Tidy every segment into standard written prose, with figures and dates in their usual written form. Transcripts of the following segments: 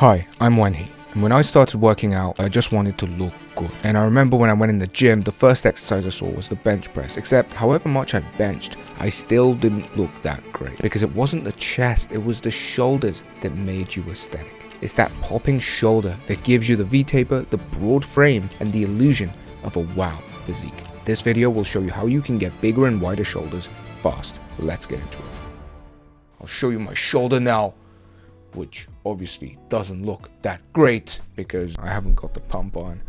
Hi, I'm Wanhee, and when I started working out, I just wanted to look good. And I remember when I went in the gym, the first exercise I saw was the bench press, except however much I benched, I still didn't look that great because it wasn't the chest, it was the shoulders that made you aesthetic. It's that popping shoulder that gives you the V-taper, the broad frame, and the illusion of a wow physique. This video will show you how you can get bigger and wider shoulders fast. Let's get into it. I'll show you my shoulder now, which obviously doesn't look that great because I haven't got the pump on.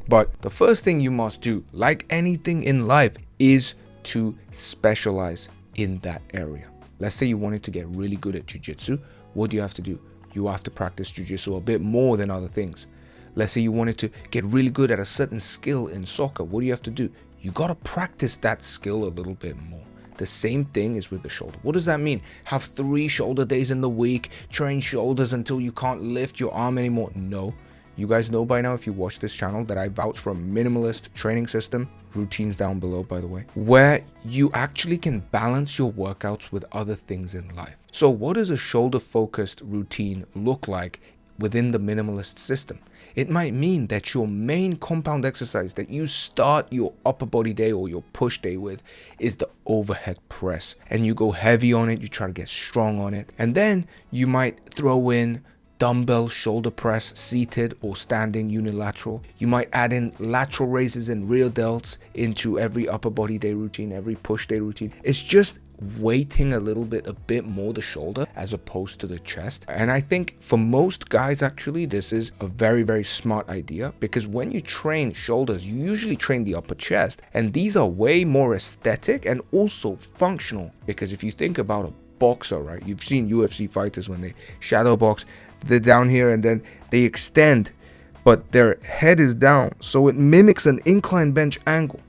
But the first thing you must do, like anything in life, is to specialize in that area. Let's say you wanted to get really good at jiu-jitsu. What do you have to do? You have to practice jiu-jitsu a bit more than other things. Let's say you wanted to get really good at a certain skill in soccer. What do you have to do? You got to practice that skill a little bit more. The same thing is with the shoulder. What does that mean? Have 3 shoulder days in the week, train shoulders until you can't lift your arm anymore? No. You guys know by now, if you watch this channel, that I vouch for a minimalist training system. Routines down below, by the way, where you actually can balance your workouts with other things in life. So what does a shoulder focused routine look like within the minimalist system? It might mean that your main compound exercise that you start your upper body day or your push day with is the overhead press, and you go heavy on it, you try to get strong on it, and then you might throw in dumbbell shoulder press, seated or standing unilateral. You might add in lateral raises and rear delts into every upper body day routine, every push day routine. It's just weighting a bit more the shoulder as opposed to the chest. And I think for most guys, actually, this is a very, very smart idea, because when you train shoulders, you usually train the upper chest, and these are way more aesthetic and also functional. Because if you think about a boxer, right, you've seen UFC fighters when they shadow box, they're down here and then they extend, but their head is down, so it mimics an incline bench angle.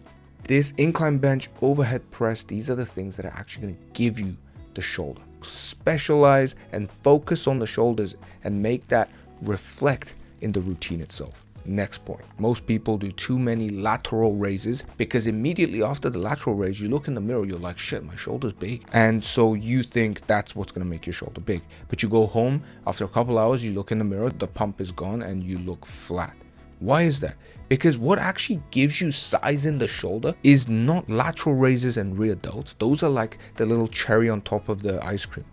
This incline bench, overhead press, these are the things that are actually going to give you the shoulder. Specialize and focus on the shoulders and make that reflect in the routine itself. Next point, most people do too many lateral raises, because immediately after the lateral raise, you look in the mirror, you're like, shit, my shoulder's big. And so you think that's what's going to make your shoulder big. But you go home after a couple hours, you look in the mirror, the pump is gone, and you look flat. Why is that? Because what actually gives you size in the shoulder is not lateral raises and rear delts. Those are like the little cherry on top of the ice cream.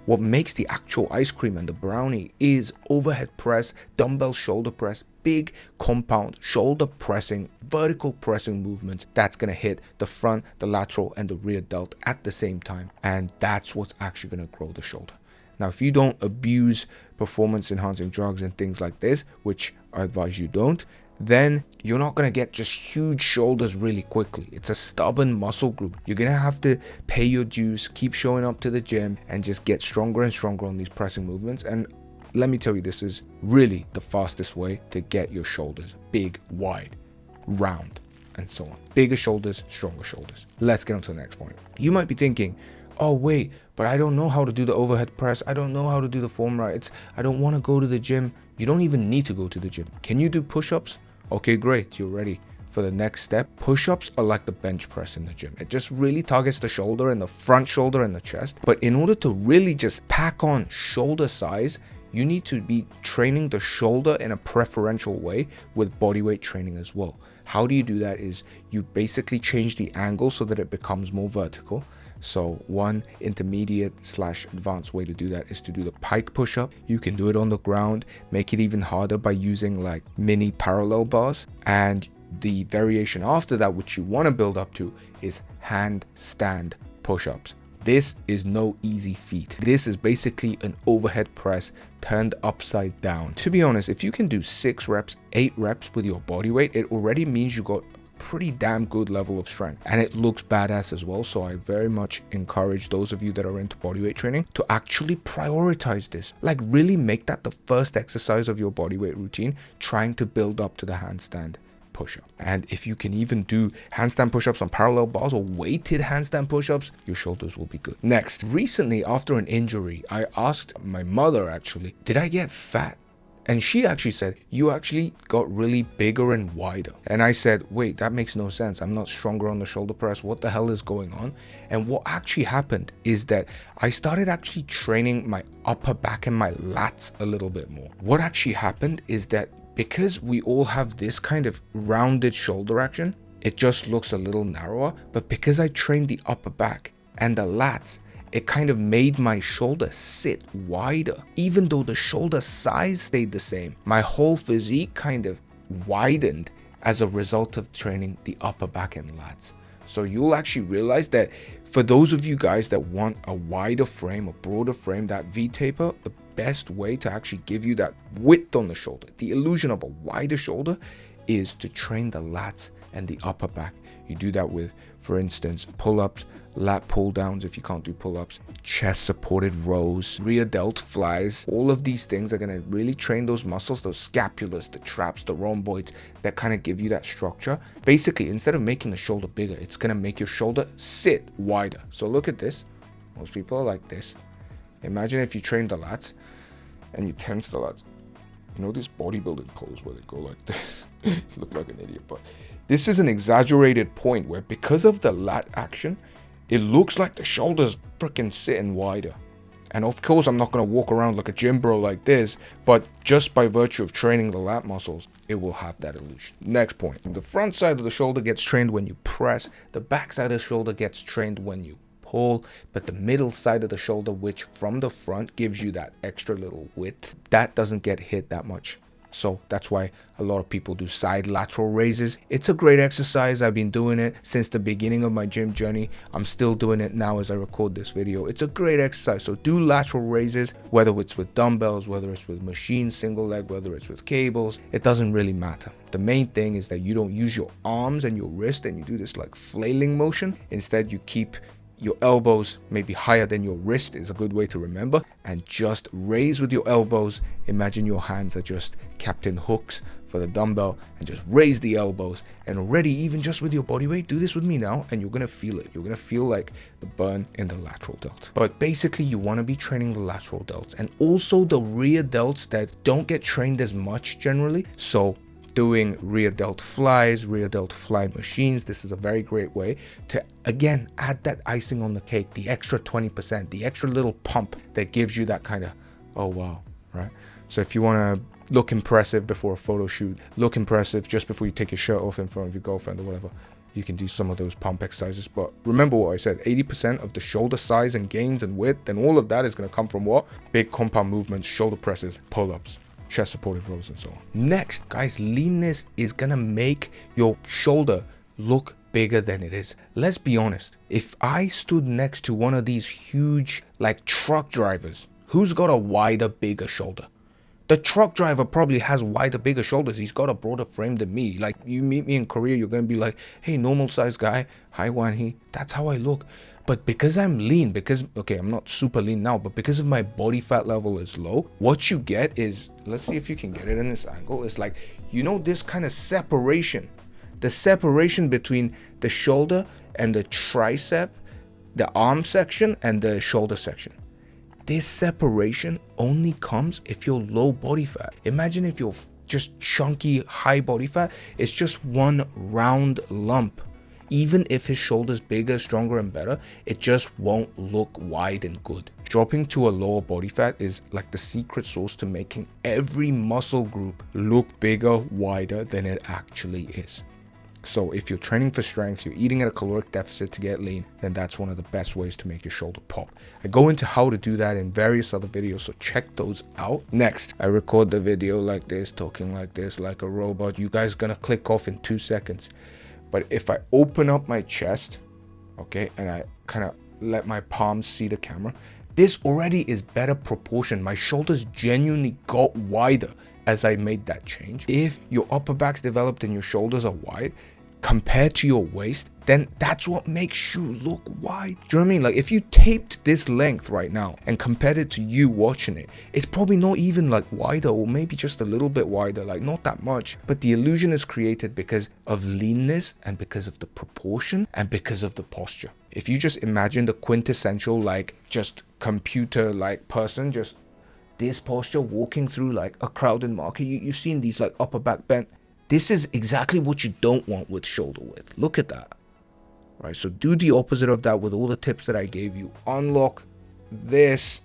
What makes the actual ice cream and the brownie is overhead press, dumbbell shoulder press, big compound shoulder pressing, vertical pressing movements. That's going to hit the front, the lateral, and the rear delt at the same time. And that's what's actually going to grow the shoulder. Now, if you don't abuse performance enhancing drugs and things like this, which I advise you don't, then you're not going to get just huge shoulders really quickly. It's a stubborn muscle group. You're going to have to pay your dues, keep showing up to the gym, and just get stronger and stronger on these pressing movements. And let me tell you, this is really the fastest way to get your shoulders big, wide, round, and so on. Bigger shoulders, stronger shoulders. Let's get on to the next point. You might be thinking, oh wait, but I don't know how to do the overhead press. I don't know how to do the form right. I don't want to go to the gym. You don't even need to go to the gym. Can you do push-ups? Okay, great. You're ready for the next step. Push-ups are like the bench press in the gym. It just really targets the shoulder and the front shoulder and the chest. But in order to really just pack on shoulder size, you need to be training the shoulder in a preferential way with bodyweight training as well. How do you do that is you basically change the angle so that it becomes more vertical. So one intermediate / advanced way to do that is to do the pike push-up. You can do it on the ground, make it even harder by using like mini parallel bars. And the variation after that, which you want to build up to, is handstand push-ups. This is no easy feat. This is basically an overhead press turned upside down. To be honest, if you can do 6 reps, 8 reps with your body weight, it already means you got pretty damn good level of strength, and it looks badass as well. So I very much encourage those of you that are into bodyweight training to actually prioritize this. Like really make that the first exercise of your bodyweight routine, trying to build up to the handstand push-up. And if you can even do handstand push-ups on parallel bars or weighted handstand push-ups, your shoulders will be good. Next, recently after an injury, I asked my mother, actually, did I get fat? And she actually said, you actually got really bigger and wider. And I said, wait, that makes no sense. I'm not stronger on the shoulder press. What the hell is going on? And what actually happened is that I started actually training my upper back and my lats a little bit more. What actually happened is that because we all have this kind of rounded shoulder action, it just looks a little narrower. But because I trained the upper back and the lats, it kind of made my shoulder sit wider. Even though the shoulder size stayed the same, my whole physique kind of widened as a result of training the upper back and lats. So you'll actually realize that for those of you guys that want a wider frame, a broader frame, that V-taper, the best way to actually give you that width on the shoulder, the illusion of a wider shoulder, is to train the lats and the upper back. You do that with, for instance, pull-ups, lat pull-downs if you can't do pull-ups, chest supported rows, rear delt flies. All of these things are going to really train those muscles, those scapulars, the traps, the rhomboids, that kind of give you that structure. Basically, instead of making the shoulder bigger, it's going to make your shoulder sit wider. So look at this. Most people are like this. Imagine if you train the lats and you tense the lats. You know this bodybuilding pose where they go like this? You look like an idiot, but this is an exaggerated point where because of the lat action, it looks like the shoulders freaking sitting wider. And of course, I'm not going to walk around like a gym bro like this, but just by virtue of training the lat muscles, it will have that illusion. Next point, the front side of the shoulder gets trained when you press, the back side of the shoulder gets trained when you pull, but the middle side of the shoulder, which from the front gives you that extra little width, that doesn't get hit that much. So that's why a lot of people do side lateral raises. It's a great exercise. I've been doing it since the beginning of my gym journey. I'm still doing it now as I record this video. It's a great exercise. So do lateral raises, whether it's with dumbbells, whether it's with machines, single leg, whether it's with cables. It doesn't really matter. The main thing is that you don't use your arms and your wrist and you do this like flailing motion. Instead, you keep your elbows maybe higher than your wrist is a good way to remember, and just raise with your elbows. Imagine your hands are just captain hooks for the dumbbell, and just raise the elbows. And already, even just with your body weight, do this with me now and you're gonna feel it. You're gonna feel like the burn in the lateral delt. But basically, you want to be training the lateral delts and also the rear delts that don't get trained as much generally. So doing rear delt flies, rear delt fly machines, this is a very great way to, again, add that icing on the cake, the extra 20%, the extra little pump that gives you that kind of, oh wow, right? So if you want to look impressive before a photo shoot, look impressive just before you take your shirt off in front of your girlfriend or whatever, you can do some of those pump exercises. But remember what I said, 80% of the shoulder size and gains and width and all of that is going to come from what? Big compound movements, shoulder presses, pull-ups, chest supported rows, and so on. Next, guys, leanness is gonna make your shoulder look bigger than it is. Let's be honest. If I stood next to one of these huge like truck drivers, who's got a wider, bigger shoulder? The truck driver probably has wider, bigger shoulders. He's got a broader frame than me. Like, you meet me in Korea, you're gonna be like, hey, normal size guy, hi Wanhee. That's how I look. But because I'm lean, because, okay, I'm not super lean now, but because of my body fat level is low, what you get is, let's see if you can get it in this angle, it's like, you know, this kind of separation, the separation between the shoulder and the tricep, the arm section and the shoulder section. This separation only comes if you're low body fat. Imagine if you're just chunky, high body fat, it's just one round lump. Even if his shoulder's bigger, stronger, and better, it just won't look wide and good. Dropping to a lower body fat is like the secret sauce to making every muscle group look bigger, wider than it actually is. So if you're training for strength, you're eating at a caloric deficit to get lean, then that's one of the best ways to make your shoulder pop. I go into how to do that in various other videos, so check those out. Next, I record the video like this, talking like this, like a robot. You guys gonna click off in 2 seconds. But if I open up my chest, okay, and I kind of let my palms see the camera, this already is better proportion. My shoulders genuinely got wider as I made that change. If your upper back's developed and your shoulders are wide, compared to your waist, then that's what makes you look wide. Do you know what I mean? Like, if you taped this length right now and compared it to you watching it, it's probably not even like wider, or maybe just a little bit wider, like not that much. But the illusion is created because of leanness and because of the proportion and because of the posture. If you just imagine the quintessential like just computer like person just this posture, walking through like a crowded market. You've seen these like upper back bent. This is exactly what you don't want with shoulder width. Look at that. Right, so do the opposite of that with all the tips that I gave you. Unlock this.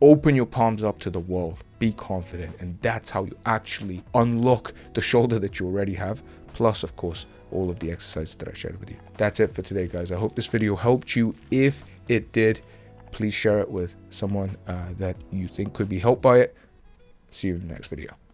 Open your palms up to the world. Be confident. And that's how you actually unlock the shoulder that you already have. Plus, of course, all of the exercises that I shared with you. That's it for today, guys. I hope this video helped you. If it did, please share it with someone that you think could be helped by it. See you in the next video.